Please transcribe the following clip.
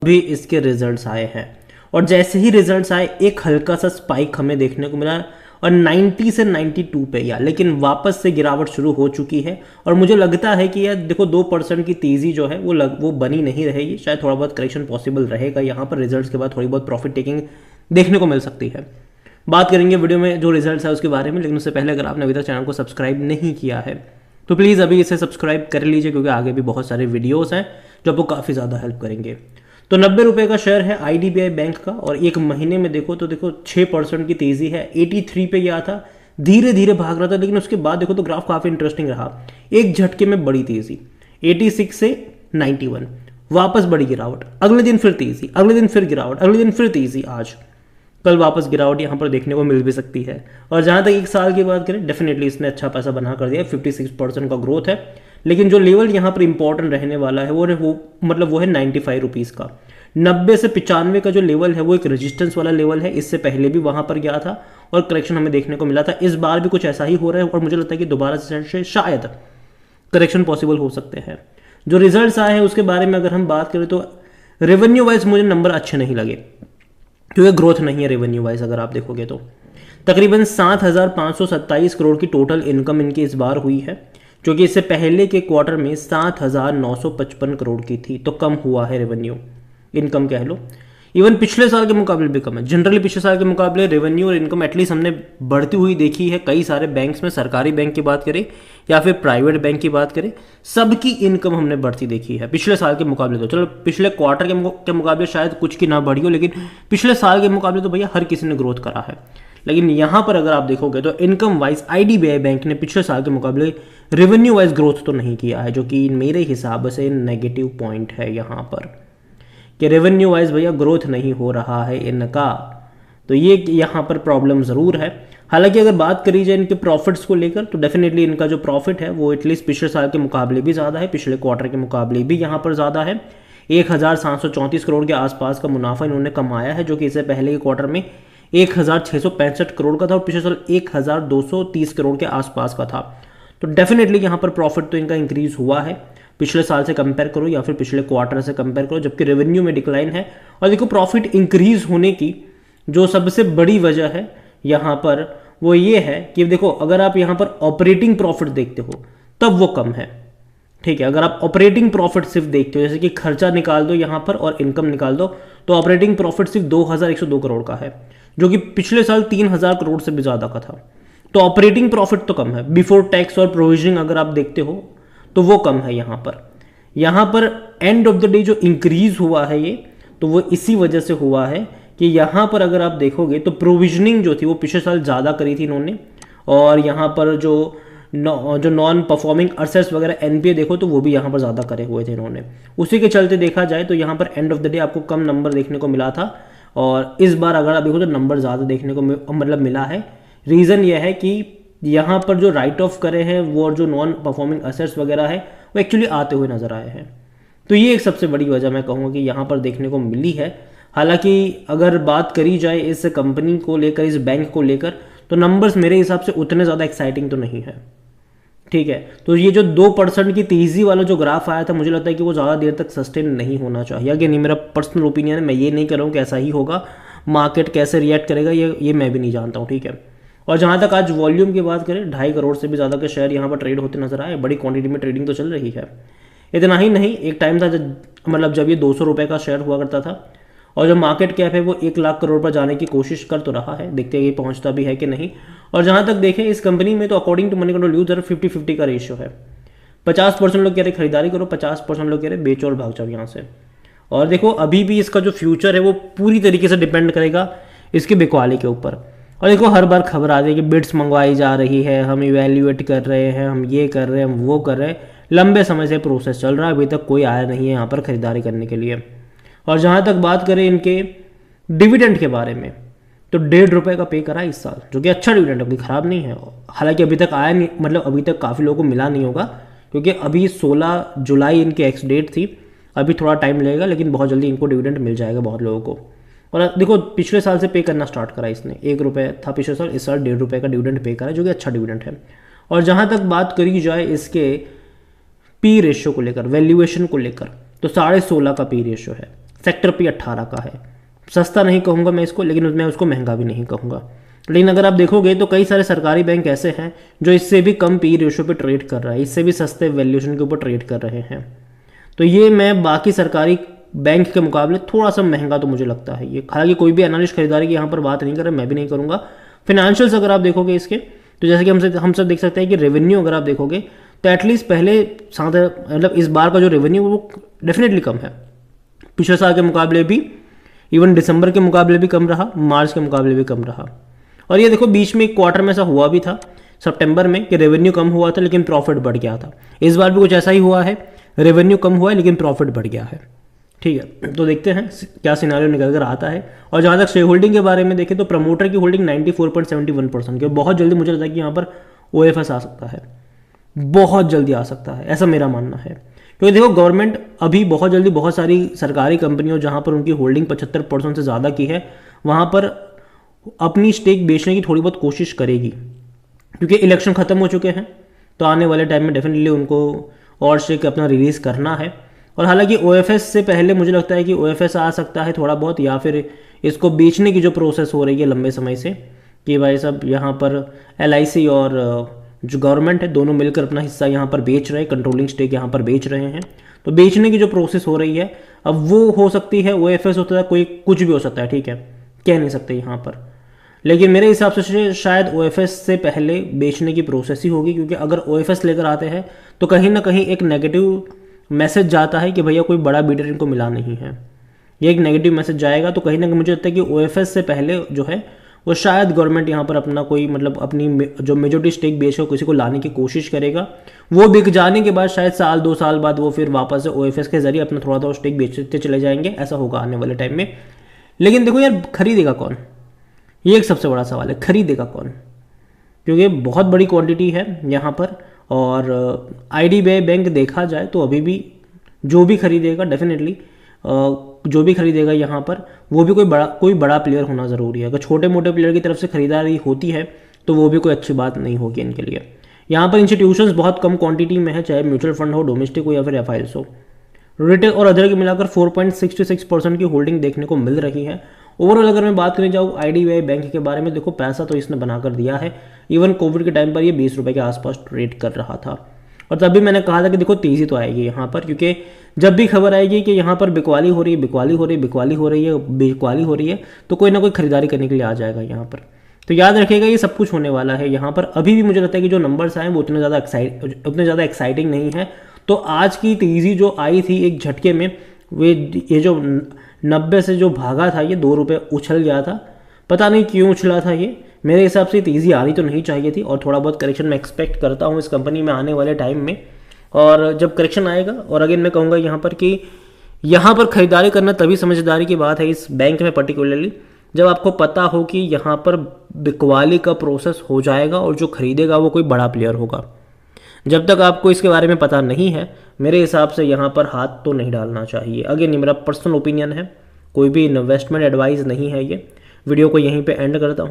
भी इसके रिजल्ट्स आए हैं और जैसे ही रिजल्ट्स आए एक हल्का सा स्पाइक हमें देखने को मिला और 90 से 92 पे या, लेकिन वापस से गिरावट शुरू हो चुकी है। और मुझे लगता है कि यार देखो 2% की तेज़ी जो है वो बनी नहीं रहेगी, शायद थोड़ा बहुत करेक्शन पॉसिबल रहेगा यहाँ पर, रिजल्ट्स के बाद थोड़ी बहुत प्रॉफिट टेकिंग देखने को मिल सकती है। बात करेंगे वीडियो में जो रिजल्ट्स है उसके बारे में, लेकिन उससे पहले अगर आपने अभी तक चैनल को सब्सक्राइब नहीं किया है तो प्लीज़ अभी इसे सब्सक्राइब कर लीजिए, क्योंकि आगे भी बहुत सारे वीडियोस हैं जो आपको काफ़ी ज़्यादा हेल्प करेंगे। तो 90 रुपये का शेयर है IDBI बैंक का और एक महीने में देखो तो देखो 6% की तेज़ी है। 83 पे गया था, धीरे धीरे भाग रहा था, लेकिन उसके बाद देखो तो ग्राफ काफ़ी इंटरेस्टिंग रहा, एक झटके में बड़ी तेज़ी 86 से 91, वापस बड़ी गिरावट, अगले दिन फिर तेज़ी, अगले दिन फिर गिरावट, अगले दिन फिर तेज़ी, आज कल वापस गिरावट यहाँ पर देखने को मिल भी सकती है। और जहाँ तक एक साल की बात करें, डेफिनेटली इसने अच्छा पैसा बना कर दिया, 56% का ग्रोथ है। लेकिन जो लेवल यहाँ पर इंपॉर्टेंट रहने वाला है वो है 95 रुपीज़ का। 90 से 95 का जो लेवल है वो एक रेजिस्टेंस वाला लेवल है, इससे पहले भी वहाँ पर गया था और करेक्शन हमें देखने को मिला था। इस बार भी कुछ ऐसा ही हो रहा है और मुझे लगता है कि दोबारा से शायद करेक्शन पॉसिबल हो सकते हैं। जो रिजल्ट्स आए हैं उसके बारे में अगर हम बात करें तो रेवेन्यू वाइज मुझे नंबर अच्छे नहीं लगे, क्योंकि ग्रोथ नहीं है रेवेन्यू वाइज। अगर आप देखोगे तो तकरीबन 7,527 करोड़ की टोटल इनकम इनकी इस बार हुई है, जो कि इससे पहले के क्वार्टर में 7,955 करोड़ की थी। तो कम हुआ है रेवेन्यू, इनकम कह लो। इवन पिछले साल के मुकाबले भी कम है। जनरली पिछले साल के मुकाबले रेवेन्यू और इनकम एटलीस्ट हमने बढ़ती हुई देखी है कई सारे बैंक्स में, सरकारी बैंक की बात करें या फिर प्राइवेट बैंक की बात करें, सबकी इनकम हमने बढ़ती देखी है पिछले साल के मुकाबले। तो चलो पिछले क्वार्टर के मुकाबले शायद कुछ की ना बढ़ी हो, लेकिन पिछले साल के मुकाबले तो भैया हर किसी ने ग्रोथ करा है। लेकिन यहाँ पर अगर आप देखोगे तो इनकम वाइज IDBI बैंक ने पिछले साल के मुकाबले रेवेन्यू वाइज ग्रोथ तो नहीं किया है, जो कि मेरे हिसाब से नेगेटिव पॉइंट है यहाँ पर, कि रेवेन्यू वाइज भैया ग्रोथ नहीं हो रहा है इनका। तो ये यहाँ पर प्रॉब्लम ज़रूर है। हालांकि अगर बात करी जाए इनके प्रॉफिट्स को लेकर तो डेफिनेटली इनका जो प्रॉफिट है वो एटलीस्ट पिछले साल के मुकाबले भी ज़्यादा है, पिछले क्वार्टर के मुकाबले भी यहाँ पर ज़्यादा है। 1,734 करोड़ के आसपास का मुनाफा इन्होंने कमाया है, जो कि इससे पहले के क्वार्टर में 1,665 करोड़ का था और पिछले साल 1,230 करोड़ के आसपास का था। तो डेफिनेटली यहाँ पर प्रॉफिट तो इनका इंक्रीज हुआ है, पिछले साल से कंपेयर करो या फिर पिछले क्वार्टर से कंपेयर करो, जबकि रेवेन्यू में डिक्लाइन है। और देखो प्रॉफिट इंक्रीज होने की जो सबसे बड़ी वजह है यहाँ पर वो ये है कि देखो अगर आप यहाँ पर ऑपरेटिंग प्रॉफिट देखते हो तब वो कम है, ठीक है। अगर आप ऑपरेटिंग प्रॉफिट सिर्फ देखते हो, जैसे कि खर्चा निकाल दो यहाँ पर और इनकम निकाल दो, तो ऑपरेटिंग प्रॉफिट सिर्फ 2,102 करोड़ का है, जो कि पिछले साल 3,000 करोड़ से भी ज़्यादा का था। तो ऑपरेटिंग प्रॉफिट तो कम है। बिफोर टैक्स और प्रोविजनिंग अगर आप देखते हो तो वो कम है यहाँ पर एंड ऑफ द डे जो इंक्रीज हुआ है ये, तो वो इसी वजह से हुआ है कि यहाँ पर अगर आप देखोगे तो प्रोविजनिंग जो थी वो पिछले साल ज़्यादा करी थी इन्होंने, और यहाँ पर जो नॉन परफॉर्मिंग असेट्स वगैरह NPA देखो तो वो भी यहाँ पर ज़्यादा करे हुए थे इन्होंने। उसी के चलते देखा जाए तो यहाँ पर एंड ऑफ द डे आपको कम नंबर देखने को मिला था, और इस बार अगर आप देखो तो नंबर ज़्यादा देखने को मिला है। रीज़न यह है कि यहाँ पर जो राइट ऑफ करे हैं वो जो नॉन परफॉर्मिंग असेट्स वगैरह है वो एक्चुअली आते हुए नजर आए हैं। तो ये एक सबसे बड़ी वजह मैं कहूँगा कि यहाँ पर देखने को मिली है। हालांकि अगर बात करी जाए इस कंपनी को लेकर, इस बैंक को लेकर, तो नंबर्स मेरे हिसाब से उतने ज़्यादा एक्साइटिंग तो नहीं है, ठीक है। तो ये जो 2% की तेज़ी वाला जो ग्राफ आया था, मुझे लगता है कि वो ज़्यादा देर तक सस्टेन नहीं होना चाहिए। कि नहीं, मेरा पर्सनल ओपिनियन है, मैं ये नहीं कर रहा हूँ कि ऐसा ही होगा, मार्केट कैसे रिएक्ट करेगा ये मैं भी नहीं जानता हूँ, ठीक है। और जहाँ तक आज वॉल्यूम की बात करें, 2.5 करोड़ से भी ज़्यादा के शेयर यहाँ पर ट्रेड होते नजर आए, बड़ी क्वांटिटी में ट्रेडिंग तो चल रही है। इतना ही नहीं, एक टाइम था जब ये 200 रुपये का शेयर हुआ करता था, और जो मार्केट कैप है वो 1 लाख करोड़ पर जाने की कोशिश कर तो रहा है, देखते हैं ये पहुँचता भी है कि नहीं। और जहाँ तक देखें इस कंपनी में तो according to Moneycontrol user 50-50 का रेशियो है। 50% लोग कह रहे खरीदारी करो, 50% लोग कह रहे बेचो और भाग जाओ यहाँ से। और देखो अभी भी इसका जो फ्यूचर है वो पूरी तरीके से डिपेंड करेगा इसके बिकवाली के ऊपर। और देखो हर बार खबर आती है कि बिड्स मंगवाई जा रही है, हम इवेल्युएट कर रहे हैं, हम ये कर रहे हैं, हम वो कर रहे हैं। लंबे समय से प्रोसेस चल रहा है, अभी तक कोई आया नहीं है यहाँ पर खरीदारी करने के लिए। और जहाँ तक बात करें इनके डिविडेंड के बारे में, तो 1.5 रुपये का पे करा इस साल, जो कि अच्छा डिविडेंड है, कोई ख़राब नहीं है। हालांकि अभी तक आया नहीं, मतलब अभी तक काफ़ी लोगों को मिला नहीं होगा, क्योंकि अभी 16 जुलाई इनकी एक्स डेट थी, अभी थोड़ा टाइम लगेगा, लेकिन बहुत जल्दी इनको डिविडेंड मिल जाएगा बहुत लोगों को। और देखो पिछले साल से पे करना स्टार्ट करा इसने, 1 रुपये था पिछले साल, इस साल 1.5 रुपये का डिविडेंड पे करा, जो कि अच्छा डिविडेंड है। और जहाँ तक बात करी जाए इसके पी रेशियो को लेकर, वैल्यूएशन को लेकर, तो 16.5 का पी रेशियो है। सेक्टर P 18 का है। सस्ता नहीं कहूँगा मैं इसको, लेकिन मैं उसको महंगा भी नहीं कहूँगा। लेकिन अगर आप देखोगे तो कई सारे सरकारी बैंक ऐसे हैं जो इससे भी कम पी रेशियो पे ट्रेड कर रहा है, इससे भी सस्ते वैल्यूएशन के ऊपर ट्रेड कर रहे हैं। तो ये मैं बाकी सरकारी बैंक के मुकाबले थोड़ा सा महंगा तो मुझे लगता है ये। हालांकि कोई भी एनालिस्ट खरीदारी की यहाँ पर बात नहीं कर रहा, मैं भी नहीं करूँगा। फिनेंशियल्स अगर आप देखोगे इसके, तो जैसे कि हम सब देख सकते हैं कि रेवेन्यू अगर आप देखोगे तो एटलीस्ट पहले साथ मतलब इस बार का जो रेवेन्यू वो डेफिनेटली कम है, पिछले साल के मुकाबले भी, इवन दिसंबर के मुकाबले भी कम रहा, मार्च के मुकाबले भी कम रहा। और ये देखो बीच में एक क्वार्टर में ऐसा हुआ भी था सितंबर में कि रेवेन्यू कम हुआ था लेकिन प्रॉफिट बढ़ गया था। इस बार भी कुछ ऐसा ही हुआ है, रेवेन्यू कम हुआ है लेकिन प्रॉफिट बढ़ गया है। ठीक है, तो देखते हैं क्या सिनारियो निकल कर आता है। और जहाँ तक शेयर होल्डिंग के बारे में देखें तो प्रमोटर की होल्डिंग 94.71% की, बहुत जल्दी मुझे लगता है कि यहाँ पर OFS आ सकता है, बहुत जल्दी आ सकता है, ऐसा मेरा मानना है। क्योंकि देखो गवर्नमेंट अभी बहुत जल्दी बहुत सारी सरकारी कंपनियों जहाँ पर उनकी होल्डिंग 75% से ज़्यादा की है वहाँ पर अपनी स्टेक बेचने की थोड़ी बहुत कोशिश करेगी, क्योंकि इलेक्शन ख़त्म हो चुके हैं तो आने वाले टाइम में डेफिनेटली उनको और स्टेक अपना रिलीज़ करना है। और हालांकि OFS से पहले मुझे लगता है कि OFS आ सकता है थोड़ा बहुत, या फिर इसको बेचने की जो प्रोसेस हो रही है लंबे समय से कि भाई साहब यहाँ पर LIC और जो गवर्नमेंट है दोनों मिलकर अपना हिस्सा यहाँ पर बेच रहे हैं, कंट्रोलिंग स्टेक यहाँ पर बेच रहे हैं। तो बेचने की जो प्रोसेस हो रही है अब वो हो सकती है, OFS होता है, कोई कुछ भी हो सकता है, ठीक है, कह नहीं सकते यहाँ पर। लेकिन मेरे हिसाब से शायद OFS से पहले बेचने की प्रोसेस ही होगी, क्योंकि अगर OFS लेकर आते हैं तो कहीं ना कहीं एक नेगेटिव मैसेज जाता है कि भैया कोई बड़ा बीडर इनको मिला नहीं है, ये एक नेगेटिव मैसेज जाएगा। तो कहीं ना कहीं मुझे लगता है कि OFS से पहले जो है वो शायद गवर्नमेंट यहाँ पर अपना कोई मतलब अपनी जो मेजोरिटी स्टेक बेचकर किसी को लाने की कोशिश करेगा। वो बिक जाने के बाद शायद साल 2 साल बाद वो फिर वापस से OFS के जरिए अपना थोड़ा थोड़ा स्टेक बेचते चले जाएंगे, ऐसा होगा आने वाले टाइम में। लेकिन देखो यार, खरीदेगा कौन, ये एक सबसे बड़ा सवाल है, खरीदेगा कौन, क्योंकि बहुत बड़ी क्वांटिटी है यहाँ पर। और IDBI बैंक देखा जाए तो अभी भी जो भी खरीदेगा डेफिनेटली जो भी खरीदेगा यहाँ पर वो भी कोई बड़ा प्लेयर होना ज़रूरी है। अगर छोटे मोटे प्लेयर की तरफ से खरीदारी होती है तो वो भी कोई अच्छी बात नहीं होगी इनके लिए। यहाँ पर इंस्टीट्यूशंस बहुत कम क्वांटिटी में है, चाहे म्यूचुअल फंड हो, डोमेस्टिक हो या फिर FIs हो। रिटेल और अदर के मिलाकर 4.66% की होल्डिंग देखने को मिल रही है। ओवरऑल अगर मैं बात करने जाऊँ IDBI बैंक के बारे में, देखो पैसा तो इसने बनाकर दिया है। इवन कोविड के टाइम पर ये 20 रुपये के आसपास ट्रेड कर रहा था, और तभी मैंने कहा था कि देखो तेज़ी तो आएगी यहाँ पर, क्योंकि जब भी खबर आएगी कि यहाँ पर बिकवाली हो रही है, बिकवाली हो रही है, बिकवाली हो रही है, बिकवाली हो रही है, तो कोई ना कोई खरीदारी करने के लिए आ जाएगा यहाँ पर। तो याद रखिएगा ये सब कुछ होने वाला है यहाँ पर। अभी भी मुझे लगता है कि जो नंबर्स आए वो उतने ज़्यादा एक्साइटिंग नहीं है। तो आज की तेज़ी जो आई थी एक झटके में, ये जो 90 से जो भागा था, ये 2 रुपये उछल गया था, पता नहीं क्यों उछला था ये। मेरे हिसाब से तेज़ी आनी तो नहीं चाहिए थी, और थोड़ा बहुत करेक्शन मैं एक्सपेक्ट करता हूँ इस कंपनी में आने वाले टाइम में। और जब करेक्शन आएगा, और अगेन मैं कहूँगा यहाँ पर कि यहाँ पर खरीदारी करना तभी समझदारी की बात है इस बैंक में पर्टिकुलरली, जब आपको पता हो कि यहाँ पर बिकवाली का प्रोसेस हो जाएगा और जो खरीदेगा वो कोई बड़ा प्लेयर होगा। जब तक आपको इसके बारे में पता नहीं है, मेरे हिसाब से यहाँ पर हाथ तो नहीं डालना चाहिए। अगेन ये मेरा पर्सनल ओपिनियन है, कोई भी इन्वेस्टमेंट एडवाइस नहीं है ये। वीडियो को यहीं पे एंड करता हूँ।